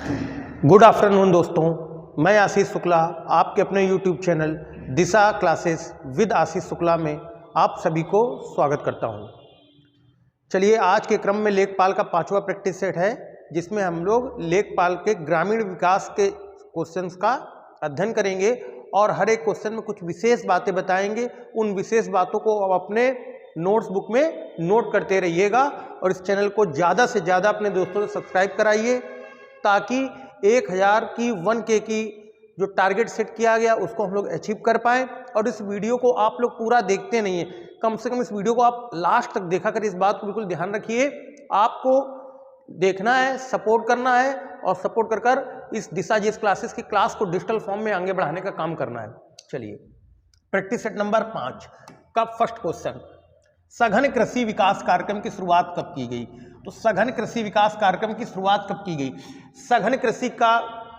Good afternoon दोस्तों, मैं आशीष शुक्ला आपके अपने YouTube channel Disha classes with Ashish Shukla में आप सभी को स्वागत करता हूं। चलिए, आज के क्रम में लेखपाल का 5वां प्रैक्टिस सेट है, जिसमें हम लोग लेखपाल के ग्रामीण विकास के क्वेश्चंस का अध्ययन करेंगे और हर एक क्वेश्चन में कुछ विशेष बातें बताएंगे। उन विशेष बातों को आप अपने नोट्स बुक में नोट करते रहिएगा और इस चैनल को ज़्यादा से ज़्यादा अपने दोस्तों से सब्सक्राइब कराइए, ताकि 1000 की 1K की जो टारगेट सेट किया गया उसको हम लोग अचीव कर पाएँ। और इस वीडियो को आप लोग पूरा देखते नहीं हैं, कम से कम इस वीडियो को आप लास्ट तक देखा करिए। इस बात को बिल्कुल ध्यान रखिए, आपको देखना है, सपोर्ट करना है और सपोर्ट कर कर इस दिशा जीएस क्लासेस की क्लास को डिजिटल फॉर्म में आगे बढ़ाने का काम करना है। चलिए, प्रैक्टिस सेट नंबर 5 का फर्स्ट क्वेश्चन, सघन कृषि विकास कार्यक्रम की शुरुआत कब की गई? तो सघन कृषि विकास कार्यक्रम की शुरुआत कब की गई? सघन कृषि का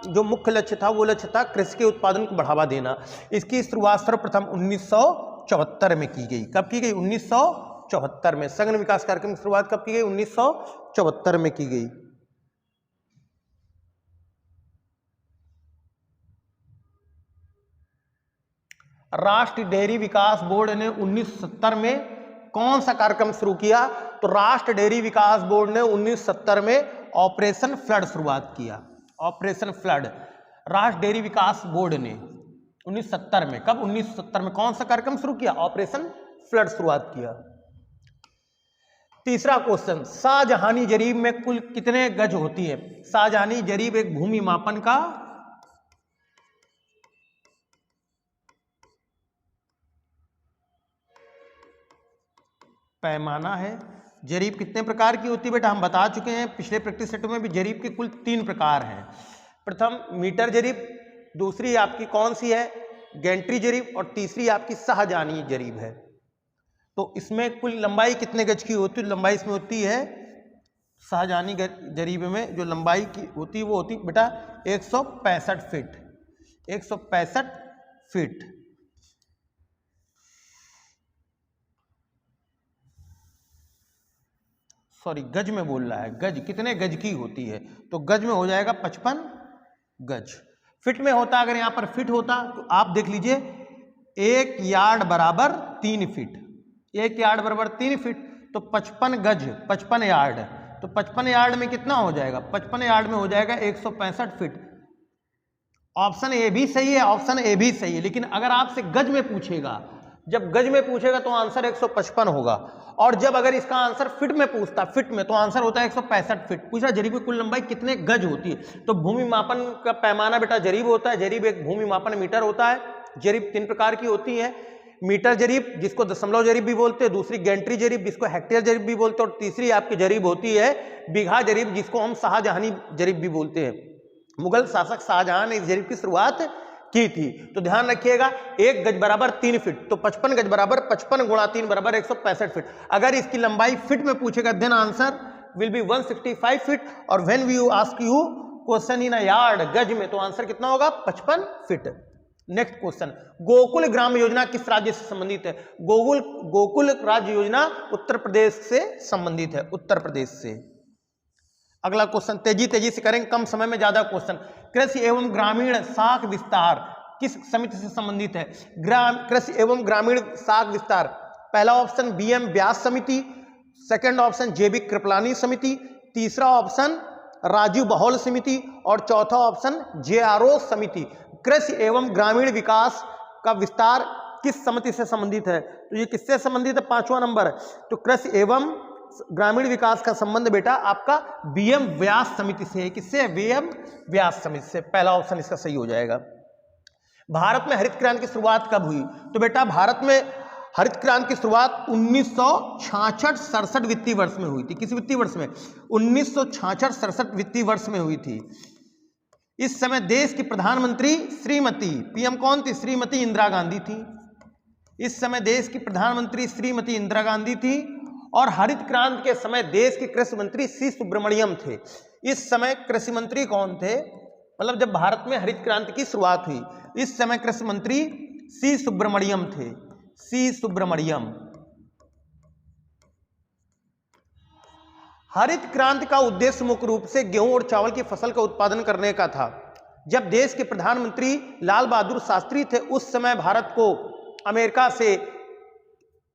जो मुख्य लक्ष्य था वो लक्ष्य था कृषि के उत्पादन को बढ़ावा देना। इसकी शुरुआत सर्वप्रथम 1974 में की गई। कब की गई? 1974 में। सघन विकास कार्यक्रम की शुरुआत कब की गई? 1974 में की गई। राष्ट्रीय डेयरी विकास बोर्ड ने 1970 में कौन सा कार्यक्रम शुरू किया? तो राष्ट्रीय डेयरी विकास बोर्ड ने 1970 में ऑपरेशन फ्लड शुरुआत किया। ऑपरेशन फ्लड राष्ट्रीय डेयरी विकास बोर्ड ने 1970 में, कब? 1970 में कौन सा कार्यक्रम शुरू किया? ऑपरेशन फ्लड शुरुआत किया। तीसरा क्वेश्चन, शाहजहानी जरीब में कुल कितने गज होती है? शाहजहानी जरीब एक भूमि मापन का पैमाना है। जरीब कितने प्रकार की होती है बेटा? हम बता चुके हैं पिछले प्रैक्टिस सेट में भी। जरीब के कुल 3 प्रकार हैं। प्रथम मीटर जरीब, दूसरी आपकी कौन सी है? गैंट्री जरीब, और तीसरी आपकी शाहजहानी जरीब है। तो इसमें कुल लंबाई कितने गज की होती है? लंबाई इसमें होती है, शाहजहानी जरीब में जो लंबाई की होती है वो होती बेटा 165 फीट। 165 फीट। सॉरी, गज में बोल रहा है। गज कितने गज की होती है? तो गज में हो जाएगा 55 गज। फिट में होता, अगर यहां पर फिट होता तो आप देख लीजिए, 1 यार्ड बराबर 3 फीट। 1 यार्ड बराबर 3 फीट, तो 55 गज 55 यार्ड। तो 55 यार्ड में कितना हो जाएगा? 55 यार्ड में हो जाएगा 165 फीट। ऑप्शन ए भी सही है, ऑप्शन ए भी सही है। लेकिन अगर आपसे गज में पूछेगा, जब गज में पूछेगा तो आंसर 155 होगा, और जब अगर इसका आंसर फिट में पूछता, फिट में, तो आंसर होता है 165 फीट। पूछा जरीब की कुल लंबाई कितने गज होती है? तो भूमि मापन का पैमाना बेटा जरीब होता है। जरीब एक भूमि मापन मीटर होता है। जरीब 3 प्रकार की होती है। मीटर जरीब जिसको दशमलव जरीब भी बोलते हैं, दूसरी गैंट्री जरीब जिसको हेक्टेयर जरीब भी बोलते हैं, और तीसरी आपकी जरीब होती है बीघा जरीब जिसको हम शाहजहानी जरीब भी बोलते हैं। मुगल शासक शाहजहां ने इस जरीब की शुरुआत की थी। तो ध्यान रखिएगा, 1 गज बराबर 3 फीट, तो 55 गज बराबर 55 गुणा 3 बराबर 165 फीट। अगर इसकी लंबाई फीट में पूछेगा then answer will be 165 feet, और when we ask you question in a yard, गज में, तो आंसर कितना होगा? 55 feet. Next question, Gokul Gram Yojana किस राज्य से संबंधित है? गोकुल राज्य योजना उत्तर प्रदेश से संबंधित है, उत्तर प्रदेश से। अगला क्वेश्चन तेजी से करेंगे, कम समय में ज्यादा क्वेश्चन। कृषि एवं ग्रामीण साख विस्तार किस समिति से संबंधित है? कृषि एवं ग्रामीण साख विस्तार, पहला ऑप्शन BM व्यास समिति, सेकंड ऑप्शन JB कृपलानी समिति, तीसरा ऑप्शन राजीव बहल समिति, और चौथा ऑप्शन JRO समिति। कृषि एवं ग्रामीण विकास का विस्तार किस समिति से संबंधित है? तो ये किससे संबंधित है? 5वां नंबर। तो कृषि एवं ग्रामीण विकास का संबंध बेटा आपका BM व्यास समिति से है। किससे? BM व्यास समिति से। पहला ऑप्शन इसका सही हो जाएगा। भारत में हरित क्रांति की शुरुआत कब हुई? तो बेटा भारत में हरित क्रांति की शुरुआत 1966-67 वित्तीय वर्ष में हुई थी। किस वित्तीय वर्ष में? 1966-67 वित्तीय वर्ष में हुई थी। इस समय देश की प्रधानमंत्री श्रीमती, PM कौन थी? श्रीमती इंदिरा गांधी थी। इस समय देश की प्रधानमंत्री श्रीमती इंदिरा गांधी थी, और हरित क्रांति के समय देश के कृषि मंत्री C. सुब्रमण्यम थे। इस समय कृषि मंत्री कौन थे? मतलब जब भारत में हरित क्रांति की शुरुआत हुई, इस समय कृषि मंत्री C. सुब्रमण्यम थे। C. सुब्रमण्यम। हरित क्रांति का उद्देश्य मुख्य रूप से गेहूं और चावल की फसल का उत्पादन करने का था। जब देश के प्रधानमंत्री लाल बहादुर शास्त्री थे, उस समय भारत को अमेरिका से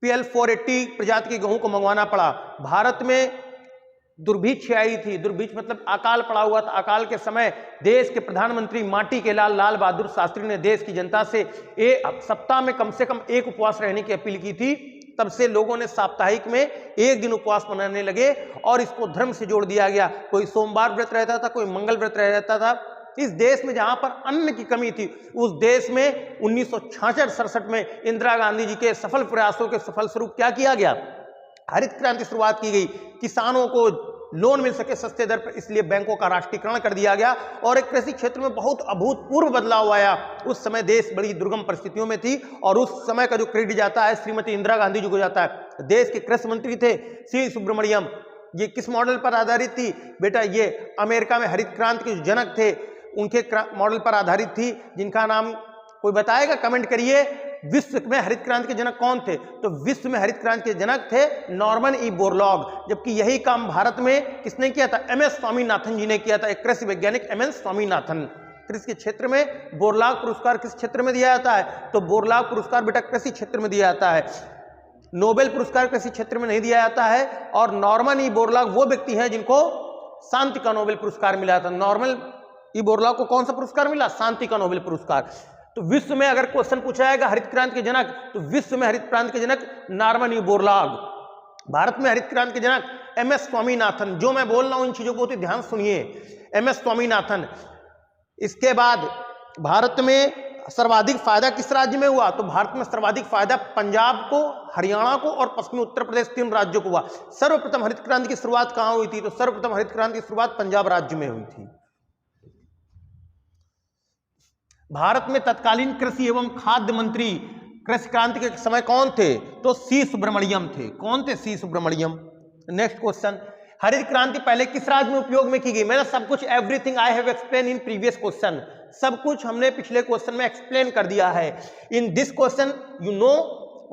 PL 480 प्रजाति के गेहूं को मंगवाना पड़ा। भारत में दुर्भिक्ष आई थी, दुर्भिक्ष मतलब अकाल पड़ा हुआ था। अकाल के समय देश के प्रधानमंत्री माटी के लाल बहादुर शास्त्री ने देश की जनता से सप्ताह में कम से कम एक उपवास रहने की अपील की थी। तब से लोगों ने साप्ताहिक में एक दिन उपवास मनाने लगे और इसको धर्म से जोड़ दिया गया। कोई सोमवार व्रत रहता था, कोई मंगल व्रत रहता था। इस देश में जहां पर अन्न की कमी थी, उस देश में 1966-67 में इंदिरा गांधी जी के सफल प्रयासों के सफल स्वरूप क्या किया गया, हरित क्रांति शुरुआत की गई। किसानों को लोन मिल सके सस्ते दर पर, इसलिए बैंकों का राष्ट्रीयकरण कर दिया गया और एक कृषि क्षेत्र में बहुत अभूतपूर्व बदलाव आया। उस समय देश बड़ी दुर्गम परिस्थितियों में थी और उस समय का जो क्रेडिट जाता है श्रीमती इंदिरा गांधी जी को जाता है। देश के कृषि मंत्री थे सी सुब्रमण्यम। ये किस मॉडल पर आधारित थी बेटा? ये अमेरिका में हरित क्रांति के जो जनक थे उनके मॉडल पर आधारित थी, जिनका नाम कोई बताएगा? कमेंट करिए। विश्व में हरित क्रांति के जनक कौन थे? तो विश्व में हरित क्रांति के जनक थे नॉर्मन ई बोरलॉग। जबकि यही काम भारत में किसने किया था? MS स्वामीनाथन जी ने किया था। एक कृषि वैज्ञानिक MS स्वामीनाथन। कृषि के क्षेत्र में बोरलॉग पुरस्कार किस क्षेत्र में दिया जाता है? तो बोरलॉग पुरस्कार बेटा कृषि क्षेत्र में दिया जाता है। नोबेल पुरस्कार कृषि क्षेत्र में नहीं दिया जाता है। और नॉर्मन ई बोरलॉग वो व्यक्ति हैं जिनको शांति का नोबेल पुरस्कार मिला था। नॉर्मन ई बोरलॉग को कौन सा पुरस्कार मिला? शांति का नोबेल पुरस्कार। तो विश्व में अगर क्वेश्चन पूछा जाएगा हरित क्रांति के जनक, तो विश्व में हरित क्रांति के जनक नॉर्मन ई बोरलॉग। भारत में हरित क्रांति के जनक MS स्वामीनाथन। जो मैं बोल रहा हूं इन चीजों को बहुत ध्यान सुनिए। MS स्वामीनाथन। इसके बाद भारत में सर्वाधिक फायदा किस राज्य में हुआ? तो भारत में सर्वाधिक फायदा पंजाब को, हरियाणा को और पश्चिमी उत्तर प्रदेश, 3 राज्यों को हुआ। सर्वप्रथम हरित क्रांति की शुरुआत कहां हुई थी? तो सर्वप्रथम हरित क्रांति की शुरुआत पंजाब राज्य में हुई थी। भारत में तत्कालीन कृषि एवं खाद्य मंत्री कृषि क्रांति के समय कौन थे? तो सी सुब्रमण्यम थे। कौन थे? सी सुब्रमण्यम। नेक्स्ट क्वेश्चन, हरित क्रांति पहले किस राज्य में उपयोग में की गई? मैंने सब कुछ everything I have explain in previous question, सब कुछ हमने पिछले क्वेश्चन में एक्सप्लेन कर दिया है। In this question you know,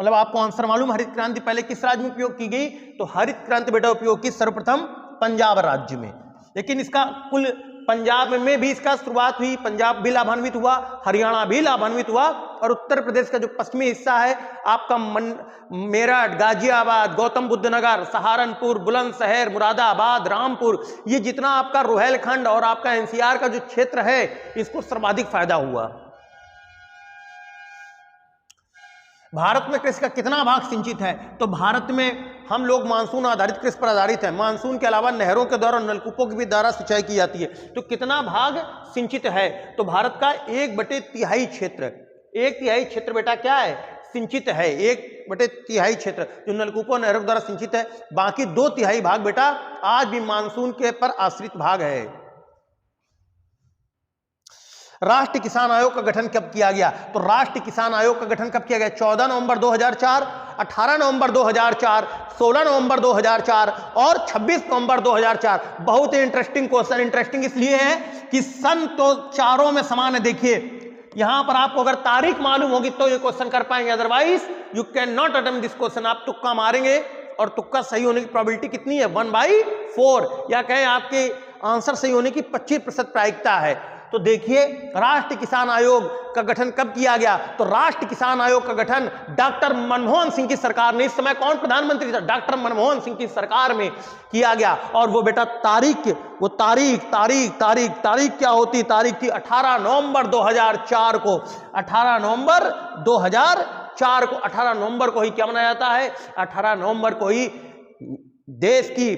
मतलब आपको आंसर मालूम हरित क्रांति पहले किस राज्य में उपयोग की गई? तो हरित क्रांति बेटा उपयोग की सर्वप्रथम पंजाब राज्य में। लेकिन इसका कुल पंजाब में भी इसका शुरुआत हुई, पंजाब भी लाभान्वित हुआ, हरियाणा भी लाभान्वित हुआ और उत्तर प्रदेश का जो पश्चिमी हिस्सा है आपका मेरठ, गाजियाबाद, गौतम बुद्ध नगर, सहारनपुर, बुलंदशहर, मुरादाबाद, रामपुर, ये जितना आपका रोहेलखंड और आपका NCR का जो क्षेत्र है इसको सर्वाधिक फायदा हुआ। भारत में कृषि का कितना भाग सिंचित है? तो भारत में हम लोग मानसून आधारित कृषि पर आधारित है। मानसून के अलावा नहरों के द्वारा, नलकूपों के भी द्वारा सिंचाई की जाती है। तो कितना भाग सिंचित है? तो भारत का 1/3 क्षेत्र, 1/3 क्षेत्र बेटा क्या है? सिंचित है। 1/3 क्षेत्र जो नलकूपों नहरों द्वारा सिंचित है। बाकी 2/3 भाग बेटा आज भी मानसून के पर आश्रित भाग है। राष्ट्रीय किसान आयोग का गठन कब किया गया? तो राष्ट्रीय किसान आयोग का गठन कब किया गया? 14 नवंबर 2004, 18 नवंबर 2004, 16 नवंबर 2004 और 26 नवंबर 2004। बहुत ही इंटरेस्टिंग क्वेश्चन। इंटरेस्टिंग इसलिए है कि सन तो चारों में समान है। देखिए यहां पर आपको अगर तारीख मालूम होगी तो ये क्वेश्चन कर पाएंगे, otherwise you can not attempt this question. आप तुक्का मारेंगे और तुक्का सही होने की प्रोबेबिलिटी कितनी है? 1/4, या कहें आपके आंसर सही होने की 25% प्रायिकता है। तो देखिए राष्ट्रीय किसान आयोग का गठन कब किया गया? तो राष्ट्रीय किसान आयोग का गठन डॉक्टर मनमोहन सिंह की सरकार ने, इस समय कौन प्रधानमंत्री था? डॉक्टर मनमोहन सिंह की सरकार में किया गया। और वो बेटा तारीख क्या होती? तारीख थी 18 नवंबर 2004 को। 18 नवंबर 2004 को, 18 नवंबर को ही क्या मनाया जाता है? 18 नवंबर को ही देश की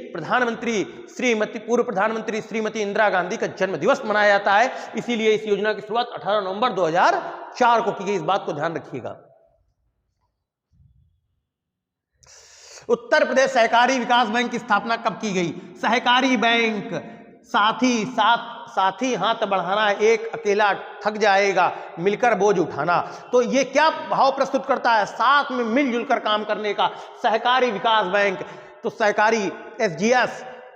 पूर्व प्रधानमंत्री श्रीमती इंदिरा गांधी का जन्म दिवस मनाया जाता है। इसीलिए इस योजना की शुरुआत 18 नवंबर 2004 को की गई। इस बात को ध्यान रखिएगा। उत्तर प्रदेश सहकारी विकास बैंक की स्थापना कब की गई? सहकारी बैंक साथी हाथ बढ़ाना, एक अकेला थक जाएगा, मिलकर बोझ उठाना। तो ये क्या भाव प्रस्तुत करता है? साथ में मिलजुल कर काम करने का सहकारी विकास बैंक। तो सहकारी SGS,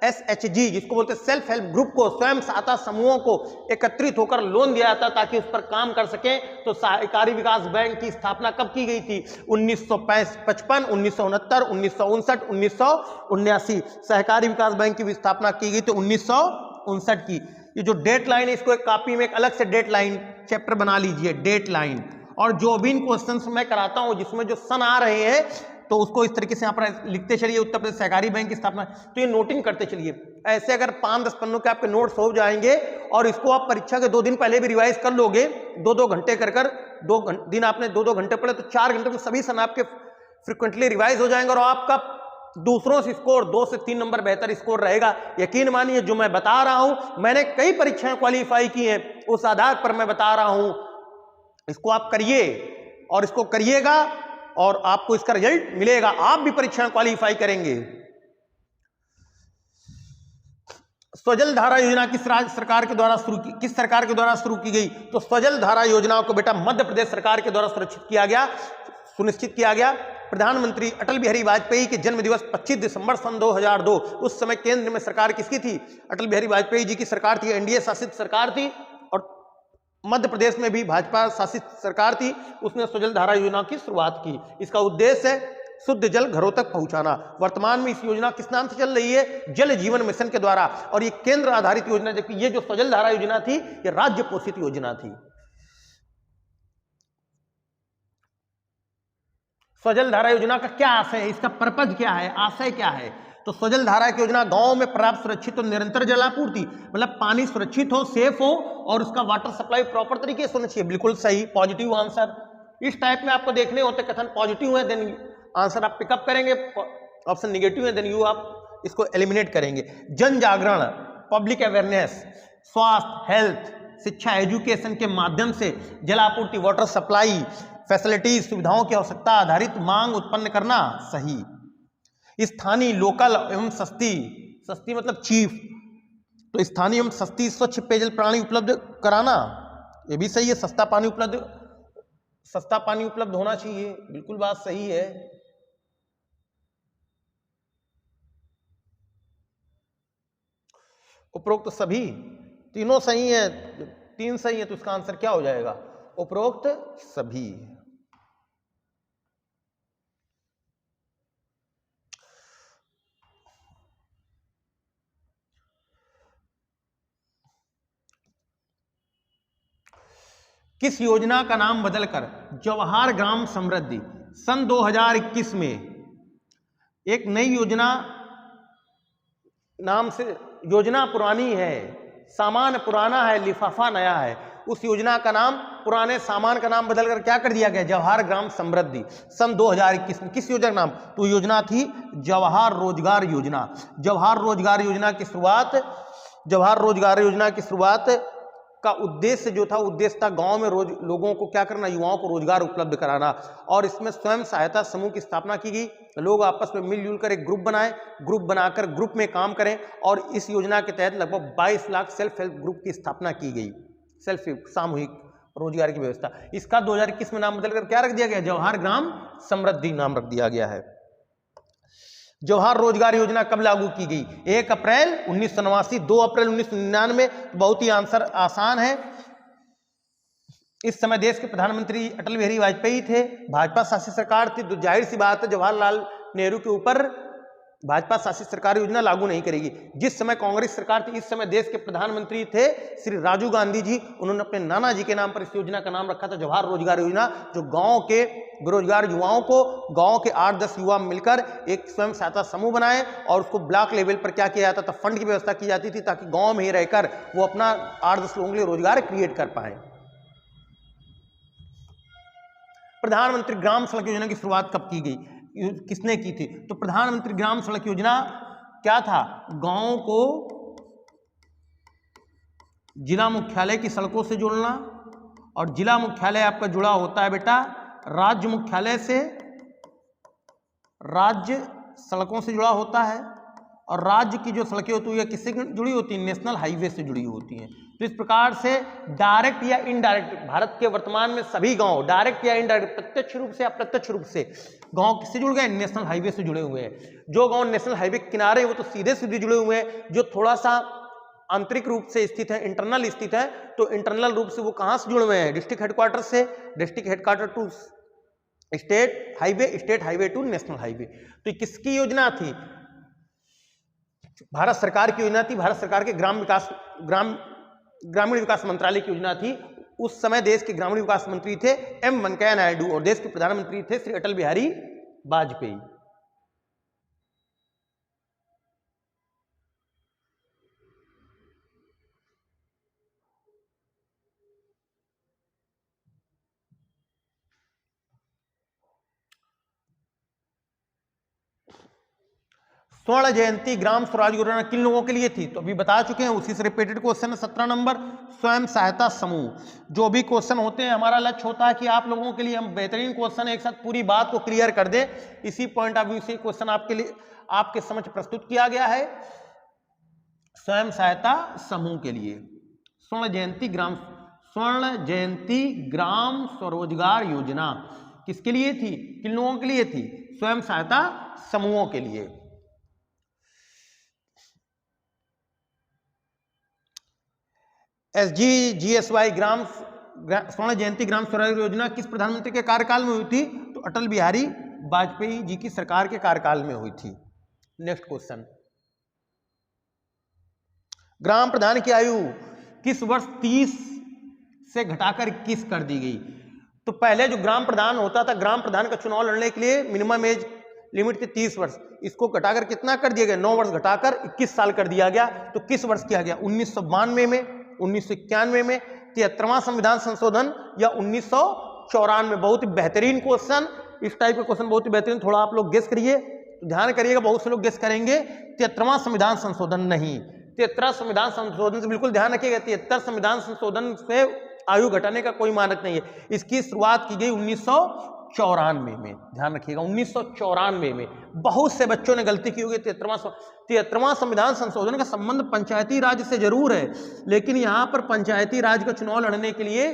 SHG जिसको बोलते हैं सेल्फ हेल्प ग्रुप को, स्वयं सहायता समूहों को एकत्रित होकर लोन दिया जाता ताकि उस पर काम कर सकें। तो सहकारी विकास बैंक की स्थापना कब की गई थी? 1955, 1969, 1959, 1979। सहकारी विकास बैंक की भी स्थापना की गई तो 1959 की। ये जो डेट लाइन है इसको एक कॉपी में एक अलग से डेट लाइन चैप्टर बना लीजिए, डेट लाइन। और जो भी इन क्वेश्चंस मैं कराता हूं जिसमें जो सन आ रहे हैं तो उसको इस तरीके से यहाँ पर लिखते चलिए, उत्तर प्रदेश सहकारी बैंक की स्थापना, तो ये नोटिंग करते चलिए। ऐसे अगर 5-10 पन्नों के आपके नोट्स हो जाएंगे और इसको आप परीक्षा के 2 दिन पहले भी रिवाइज कर लोगे, 2-2 घंटे कर 2 दिन आपने 2-2 घंटे पढ़े तो 4 घंटे में सभी सन आपके फ्रिक्वेंटली रिवाइज हो जाएंगे और आपका दूसरों से स्कोर 2 से 3 नंबर बेहतर स्कोर रहेगा। यकीन मानिए जो मैं बता रहा हूं, मैंने कई परीक्षाएं क्वालिफाई की हैं, उस आधार पर मैं बता रहा हूं। इसको आप करिए और इसको करिएगा और आपको इसका रिजल्ट मिलेगा, आप भी परीक्षा क्वालिफाई करेंगे। स्वजल धारा योजना किस राज्य सरकार के द्वारा किस सरकार के द्वारा शुरू की गई? तो स्वजल धारा योजना को बेटा मध्य प्रदेश सरकार के द्वारा सुनिश्चित किया गया। प्रधानमंत्री अटल बिहारी वाजपेयी के जन्म दिवस 25 दिसंबर सन 2002। उस समय केंद्र में सरकार किसकी थी? अटल बिहारी वाजपेयी जी की सरकार थी, एनडीए शासित सरकार थी और मध्य प्रदेश में भी भाजपा शासित सरकार थी। उसने स्वजल धारा योजना की शुरुआत की। इसका उद्देश्य है शुद्ध जल घरों तक पहुंचाना। वर्तमान में इस योजना किस नाम से चल रही है? जल जीवन मिशन के द्वारा, और ये केंद्र आधारित योजना, जबकि ये जो स्वजल धारा योजना थी ये राज्य पोषित योजना थी। स्वजल धारा योजना का क्या आशय है, इसका पर्पज क्या है, आशय क्या है? तो स्वजल धारा की योजना गांव में पर्याप्त सुरक्षित और निरंतर जलापूर्ति, मतलब पानी सुरक्षित हो, सेफ हो और उसका वाटर सप्लाई प्रॉपर तरीके से होना चाहिए। बिल्कुल सही, पॉजिटिव आंसर। इस टाइप में आपको देखने होते कथन पॉजिटिव है देन आंसर आप पिकअप करेंगे, ऑप्शन निगेटिव है देन यू आप इसको एलिमिनेट करेंगे। जन जागरण, पब्लिक अवेयरनेस, स्वास्थ्य, हेल्थ, शिक्षा, एजुकेशन के माध्यम से जलापूर्ति, वाटर सप्लाई, फैसिलिटीज, सुविधाओं की आवश्यकता आधारित मांग उत्पन्न करना, सही। स्थानीय, लोकल एवं सस्ती मतलब चीफ, तो स्थानीय एवं सस्ती स्वच्छ पेयजल प्रणाली उपलब्ध कराना, ये भी सही है। सस्ता पानी उपलब्ध होना चाहिए, बिल्कुल बात सही है। उपरोक्त सभी तीनों सही है, 3 सही है तो इसका आंसर क्या हो जाएगा? उपरोक्त सभी। किस योजना का नाम बदलकर जवाहर ग्राम समृद्धि सन 2021 में एक नई योजना नाम से, योजना पुरानी है, सामान पुराना है, लिफाफा नया है, उस योजना का नाम, पुराने सामान का नाम बदलकर क्या कर दिया गया? जवाहर ग्राम समृद्धि सन 2021 में। किस योजना का नाम? तो योजना थी जवाहर रोजगार योजना। जवाहर रोजगार योजना की शुरुआत का उद्देश्य जो था, उद्देश्य था गांव में लोगों को क्या करना? युवाओं को रोजगार उपलब्ध कराना। और इसमें स्वयं सहायता समूह की स्थापना की गई। लोग आपस में मिलजुल कर एक ग्रुप बनाएं, ग्रुप बनाकर ग्रुप में काम करें और इस योजना के तहत लगभग 22 लाख सेल्फ हेल्प ग्रुप की स्थापना की गई। सेल्फ हेल्प, सामूहिक रोजगार की व्यवस्था। इसका 2021 में नाम बदलकर क्या रख दिया गया? जवाहर ग्राम समृद्धि नाम रख दिया गया है। जवाहर रोजगार योजना कब लागू की गई? 1 अप्रैल 1989, 2 अप्रैल 1999। बहुत ही आंसर आसान है। इस समय देश के प्रधानमंत्री अटल बिहारी वाजपेयी थे, भाजपा शासित सरकार थी, तो जाहिर सी बात है जवाहरलाल नेहरू के ऊपर भाजपा शासित सरकार योजना लागू नहीं करेगी। जिस समय कांग्रेस सरकार थी, इस समय देश के प्रधानमंत्री थे श्री राजीव गांधी जी, उन्होंने अपने नाना जी के नाम पर इस योजना का नाम रखा था जवाहर रोजगार योजना, जो गांव के बेरोजगार युवाओं को, गांव के 8-10 युवा मिलकर एक स्वयं सहायता समूह बनाए और उसको ब्लॉक लेवल पर क्या किया जाता था? फंड की व्यवस्था की जाती थी ताकि गांव में ही रहकर वो अपना 8-10 लोगों के लिए रोजगार क्रिएट कर पाए। प्रधानमंत्री ग्राम सड़क योजना की शुरुआत कब की गई? किसने की थी? तो प्रधानमंत्री ग्राम सड़क योजना क्या था? गांव को जिला मुख्यालय की सड़कों से जोड़ना, और जिला मुख्यालय आपका जुड़ा होता है बेटा राज्य मुख्यालय से, राज्य सड़कों से जुड़ा होता है, और राज्य की जो सड़कें होती है किससे जुड़ी होती हैं, नेशनल हाईवे से जुड़ी होती हैं। तो इस प्रकार से डायरेक्ट या इनडायरेक्ट भारत के वर्तमान में सभी गांव डायरेक्ट या इनडायरेक्ट प्रत्यक्ष रूप से अप्रत्यक्ष रूप से गांव किससे जुड़ गए, नेशनल हाईवे से जुड़े हुए हैं। जो गांव नेशनल हाईवे के किनारे हैं वो तो सीधे सीधे जुड़े हुए हैं, जो थोड़ा सा आंतरिक रूप से स्थित है, इंटरनल स्थित है, तो इंटरनल रूप से वो कहां से जुड़े हुए हैं, डिस्ट्रिक्ट हेडक्वार्टर से, district headquarter to state highway to national highway. तो किसकी योजना थी, भारत सरकार की योजना थी, भारत सरकार के ग्रामीण विकास मंत्रालय की योजना थी। उस समय देश के ग्रामीण विकास मंत्री थे एम वेंकैया नायडू और देश के प्रधानमंत्री थे श्री अटल बिहारी वाजपेयी। स्वर्ण जयंती ग्राम स्वराज योजना किन लोगों के लिए थी, तो अभी बता चुके हैं, उसी से रिपीटेड क्वेश्चन है 17 नंबर, स्वयं सहायता समूह। जो भी क्वेश्चन होते हैं हमारा लक्ष्य होता है कि आप लोगों के लिए हम बेहतरीन क्वेश्चन एक साथ पूरी बात को क्लियर कर दें। इसी पॉइंट ऑफ व्यू से क्वेश्चन आपके लिए आपके समक्ष प्रस्तुत किया गया है। स्वयं सहायता समूह के लिए स्वर्ण जयंती ग्राम स्वरोजगार योजना किसके लिए थी, किन लोगों के लिए थी, स्वयं सहायता समूहों के लिए। SGGSY स्वर्ण जयंती ग्राम स्वरोजगार योजना किस प्रधानमंत्री के कार्यकाल में हुई थी, तो अटल बिहारी वाजपेयी जी की सरकार के कार्यकाल में हुई थी। नेक्स्ट क्वेश्चन, ग्राम प्रधान की आयु किस वर्ष 30 से घटाकर 21 कर दी गई। तो पहले जो ग्राम प्रधान होता था, ग्राम प्रधान का चुनाव लड़ने के लिए मिनिमम एज लिमिट थी 30 वर्ष, इसको घटाकर कितना कर दिया गया, 9 वर्ष घटाकर 21 साल कर दिया गया। तो किस वर्ष किया गया, 1992 में, 1991 में, 73वां संविधान संशोधन या 1994 में। बहुत ही बेहतरीन क्वेश्चन, इस टाइप का क्वेश्चन बहुत ही बेहतरीन। थोड़ा आप लोग गेस करिए, तो ध्यान करिएगा, बहुत से लोग गेस करेंगे 73वां संविधान संशोधन नहीं, 73 संविधान संशोधन से बिल्कुल ध्यान रखिएगा। 73 संविधान संशोधन से आयु घटाने का कोई मानक नहीं है। इसकी शुरुआत की गई 1994 में, ध्यान रखिएगा 1994 में। बहुत से बच्चों ने गलती की होगी। 73वां संविधान संशोधन का संबंध पंचायती राज से जरूर है, लेकिन यहां पर पंचायती राज का चुनाव लड़ने के लिए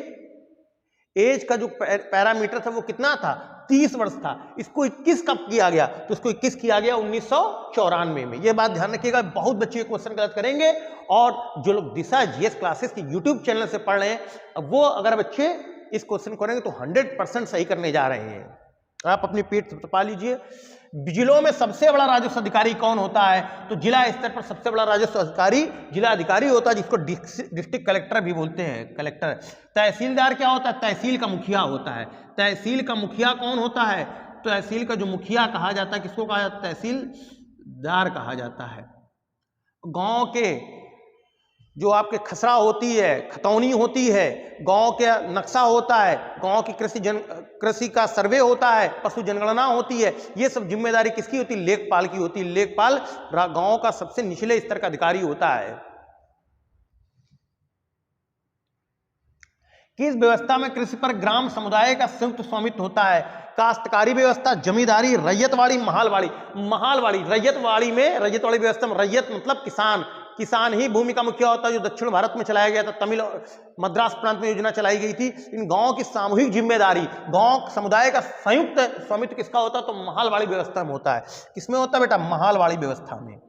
एज का जो पैरामीटर था वो कितना था, 30 वर्ष था। इसको 21 कब किया गया, तो इसको 21 किया गया 1994 में। ये बात ध्यान रखिएगा, बहुत बच्चे क्वेश्चन गलत करेंगे। और जो लोग दिशा जीएस क्लासेस की यूट्यूब चैनल से पढ़ रहे हैं, वो अगर बच्चे इस क्वेश्चन को करेंगे तो 100% सही करने जा रहे हैं। आप अपनी पीठ थपथपा लीजिए। जिलों में सबसे बड़ा राजस्व अधिकारी कौन होता है, तो जिला स्तर पर सबसे बड़ा राजस्व अधिकारी जिला अधिकारी होता है, जिसको डिस्ट्रिक्ट कलेक्टर भी बोलते हैं, कलेक्टर। तहसीलदार क्या होता है, तहसील का मुखिया होता है। तहसील का मुखिया कौन होता है, तहसील का जो मुखिया कहा जाता है, किसको कहा जाता है, तहसीलदार कहा जाता है। गांव के जो आपके खसरा होती है, खतौनी होती है, गांव के नक्शा होता है, गांव की कृषि का सर्वे होता है, पशु जनगणना होती है, ये सब जिम्मेदारी किसकी होती है, लेखपाल की होती है। लेखपाल गांव का सबसे निचले स्तर का अधिकारी होता है। किस व्यवस्था में कृषि पर ग्राम समुदाय का संयुक्त स्वामित्व होता है, काश्तकारी व्यवस्था, जमींदारी, रैयतवाड़ी, महालवाड़ी। महालवाड़ी, रैयतवाड़ी में, रैयतवाड़ी व्यवस्था में रैयत मतलब किसान, किसान ही भूमि का मुखिया होता है, जो दक्षिण भारत में चलाया गया था, तमिल मद्रास प्रांत में योजना चलाई गई थी। इन गांवों की सामूहिक जिम्मेदारी, गांव समुदाय का संयुक्त स्वामित्व किसका होता है, तो महालवाड़ी व्यवस्था में होता है। किसमें होता है बेटा, महालवाड़ी व्यवस्था में।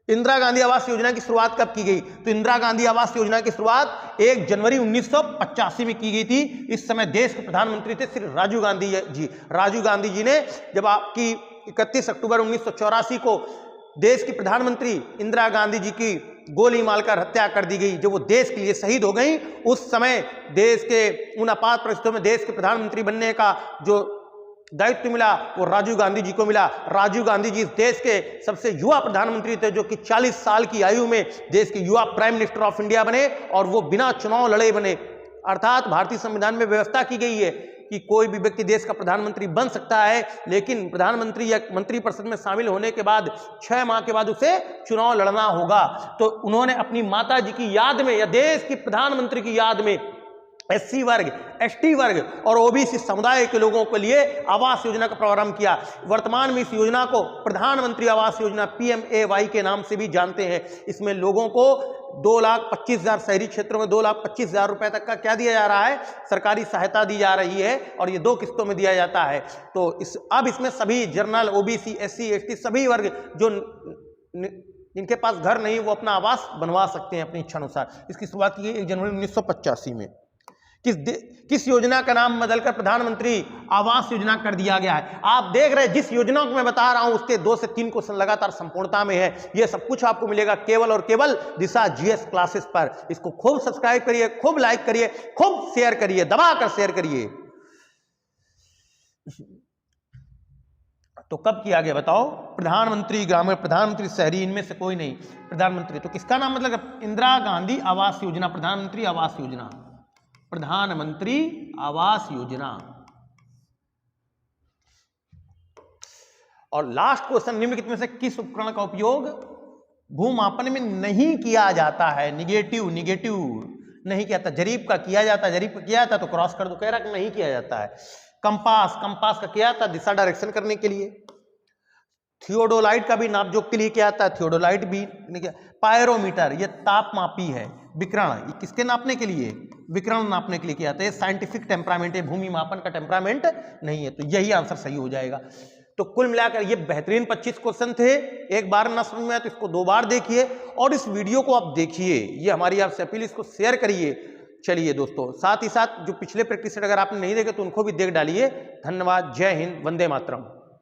इंदिरा गांधी आवास योजना की शुरुआत कब की गई, तो इंदिरा गांधी आवास योजना की शुरुआत 1 जनवरी 1985 में की गई थी। इस समय देश के प्रधानमंत्री थे श्री राजीव गांधी जी। राजीव गांधी जी ने जब आपकी 31 अक्टूबर 1984 को देश की प्रधानमंत्री इंदिरा गांधी जी की गोली मारकर हत्या कर दी गई, जब वो देश के लिए शहीद हो गई, उस समय देश के उन आपात परिस्थितियों में देश के प्रधानमंत्री बनने का जो दायित्व मिला वो राजीव गांधी जी को मिला। राजीव गांधी जी इस देश के सबसे युवा प्रधानमंत्री थे, जो कि 40 साल की आयु में देश के युवा प्राइम मिनिस्टर ऑफ इंडिया बने, और वो बिना चुनाव लड़े बने। अर्थात भारतीय संविधान में व्यवस्था की गई है कि कोई भी व्यक्ति देश का प्रधानमंत्री बन सकता है, लेकिन प्रधानमंत्री या मंत्रिपरिषद में शामिल होने के बाद 6 माह के बाद उसे चुनाव लड़ना होगा। तो उन्होंने अपनी माता जी की याद में या देश की प्रधानमंत्री की याद में SC वर्ग, ST वर्ग और OBC समुदाय के लोगों के लिए आवास योजना का प्रारंभ किया। वर्तमान में इस योजना को प्रधानमंत्री आवास योजना PMAY के नाम से भी जानते हैं। इसमें लोगों को 2,25,000 शहरी क्षेत्रों में 2,25,000 रुपए तक का क्या दिया जा रहा है, सरकारी सहायता दी जा रही है और ये 2 किस्तों में दिया जाता है। तो अब इसमें सभी जनरल, OBC, SC, ST सभी वर्ग जो जिनके पास घर नहीं वो अपना आवास बनवा सकते हैं अपनी इच्छा अनुसार। इसकी शुरुआत की गई 1 जनवरी 1985 में। किस योजना का नाम बदलकर प्रधानमंत्री आवास योजना कर दिया गया है? आप देख रहे हैं जिस योजना को मैं बता रहा हूं उसके 2 से 3 क्वेश्चन लगातार संपूर्णता में है। यह सब कुछ आपको मिलेगा केवल और केवल दिशा GS क्लासेस पर। इसको खूब सब्सक्राइब करिए, खूब लाइक करिए, खूब शेयर करिए, दबाकर शेयर करिए। तो कब किया गया बताओ? प्रधानमंत्री ग्रामीण, प्रधानमंत्री शहरी, इनमें से कोई नहीं। प्रधानमंत्री तो किसका नाम मतलब? इंदिरा गांधी आवास योजना, प्रधानमंत्री आवास योजना, प्रधानमंत्री आवास योजना। और लास्ट क्वेश्चन, निम्नलिखित में से किस उपकरण का उपयोग भूमापन में नहीं किया जाता है? निगेटिव नहीं किया जाता। जरीब का किया जाता है, जरीब का किया जाता तो क्रॉस कर दो, कह रहा कि नहीं किया जाता है। कंपास का किया जाता दिशा डायरेक्शन करने के लिए। थियोडोलाइट का भी नापजोक के लिए किया जाता है, थियोडोलाइट भी। पायरोमीटर ये तापमापी है। विकिरण ये किसके नापने के लिए? विकिरण नापने के लिए किया जाता है। साइंटिफिक टेम्परामेंट है, भूमि मापन का टेम्परामेंट नहीं है। तो यही आंसर सही हो जाएगा। तो कुल मिलाकर ये बेहतरीन 25 क्वेश्चन थे। एक बार ना समझ में आया तो इसको 2 बार देखिए और इस वीडियो को आप देखिए। ये हमारी आपसे अपील, इसको शेयर करिए। चलिए दोस्तों, साथ ही साथ जो पिछले प्रैक्टिस सेट अगर आपने नहीं देखे तो उनको भी देख डालिए। धन्यवाद। जय हिंद, वंदे मातरम।